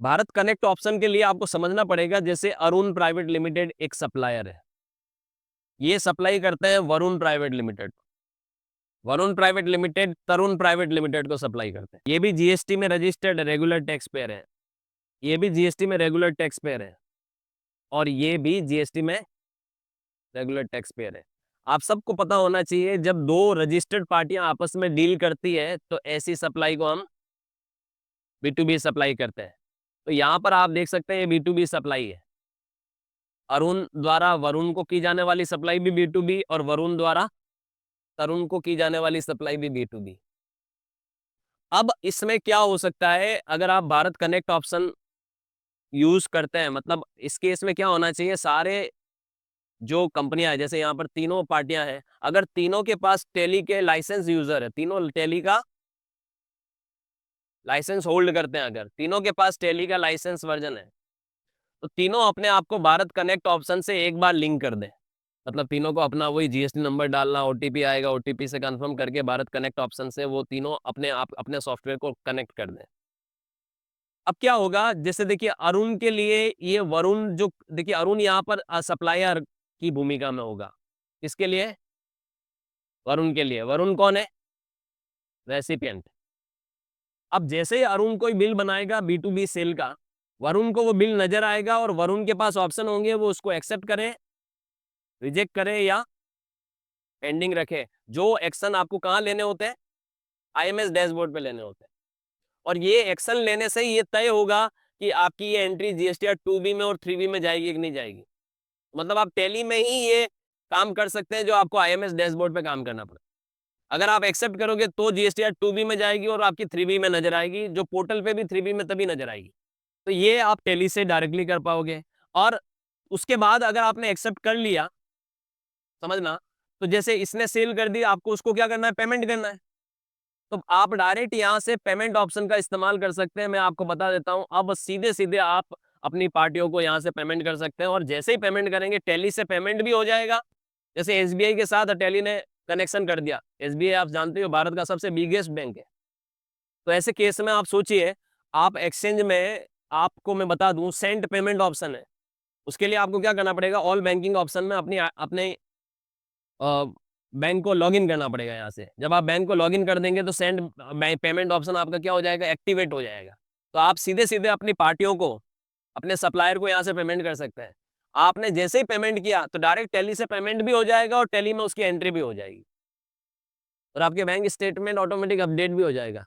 Bharat connect option के लिए आपको समझना पड़ेगा, जैसे अरुण प्राइवेट लिमिटेड एक सप्लायर है, ये सप्लाई करते हैं Varun private limited. Varun private limited Tarun private limited को सप्लाई करते हैं। ये भी जीएसटी में रजिस्टर्ड रेगुलर टैक्स पेयर है, ये भी जीएसटी में रेगुलर टैक्स पेयर है, और ये भी जीएसटी में रेगुलर टैक्स पेयर है। आप सबको पता होना चाहिए, जब दो रजिस्टर्ड पार्टियां आपस में डील करती है तो ऐसी सप्लाई को हम B2B सप्लाई करते हैं। तो यहाँ पर आप देख सकते हैं ये B2B सप्लाई है। अरुण द्वारा वरुण को की जाने वाली सप्लाई भी B2B और वरुण द्वारा तरुण को की जाने वाली सप्लाई भी B2B। अब इसमें क्या हो सकता है, अगर आप भारत कनेक्ट ऑप्शन यूज करते हैं, मतलब इस केस में क्या होना चाहिए, सारे जो कंपनियां हैं, जैसे यहाँ पर तीनों पार्टियां हैं, अगर तीनों के पास टेली के लाइसेंस यूजर है, तीनों टेली का लाइसेंस होल्ड करते हैं, अगर तीनों के पास टेली का लाइसेंस वर्जन है, तो तीनों अपने आप को भारत कनेक्ट ऑप्शन से एक बार लिंक कर दें। मतलब तीनों को अपना वही जीएसटी नंबर डालना, ओटीपी आएगा, ओटीपी से कंफर्म करके भारत कनेक्ट ऑप्शन से वो तीनों अपने आप अपने सॉफ्टवेयर को कनेक्ट कर दें। अब क्या होगा, जैसे देखिए अरुण के लिए ये वरुण, जो देखिए अरुण यहाँ पर सप्लायर की भूमिका में होगा। किसके लिए? वरुण के लिए। वरुण कौन है? रेसिपिएंट। अब जैसे ही अरुण कोई बिल बनाएगा B2B सेल का, वरुण को वो बिल नजर आएगा और वरुण के पास ऑप्शन होंगे, वो उसको एक्सेप्ट करे, रिजेक्ट करे या पेंडिंग रखे। जो एक्शन आपको कहाँ लेने होते हैं? IMS डैशबोर्ड पे लेने होते हैं। और ये एक्शन लेने से ही ये तय होगा कि आपकी ये एंट्री GSTR 2B में और 3B में जाएगी कि नहीं जाएगी। मतलब आप टैली में ही ये काम कर सकते हैं जो आपको IMS डैशबोर्ड पे काम करना पड़े। अगर आप एक्सेप्ट करोगे तो GSTR 2B में जाएगी और आपकी 3B में नजर आएगी, जो पोर्टल पे भी 3B में तभी नजर आएगी। तो ये आप टैली से डायरेक्टली कर पाओगे। और उसके बाद अगर आपने एक्सेप्ट कर लिया, समझना, तो जैसे इसने सेल कर दी, आपको उसको क्या करना है? पेमेंट करना है। तो आप डायरेक्ट यहाँ से पेमेंट ऑप्शन का इस्तेमाल कर सकते हैं। मैं आपको बता देता हूँ, अब सीधे सीधे आप अपनी पार्टियों को यहाँ से पेमेंट कर सकते हैं, और जैसे ही पेमेंट करेंगे टैली से पेमेंट भी हो जाएगा। जैसे SBI के साथ टैली ने कनेक्शन कर दिया। SBI आप जानते हो भारत का सबसे बिगेस्ट बैंक है। तो ऐसे केस में आप सोचिए, आप एक्सचेंज में, आपको मैं बता दूं, सेंड पेमेंट ऑप्शन है। उसके लिए आपको क्या करना पड़ेगा? ऑल बैंकिंग ऑप्शन में अपने बैंक को लॉगिन करना पड़ेगा यहाँ से। जब आप बैंक को लॉगिन कर देंगे तो सेंड पेमेंट ऑप्शन आपका क्या हो जाएगा? एक्टिवेट हो जाएगा। तो आप सीधे सीधे अपनी पार्टियों को, अपने सप्लायर को यहाँ से पेमेंट कर सकते हैं। आपने जैसे ही पेमेंट किया तो डायरेक्ट टैली से पेमेंट भी हो जाएगा और टैली में उसकी एंट्री भी हो जाएगी, और आपके बैंक स्टेटमेंट ऑटोमेटिक अपडेट भी हो जाएगा।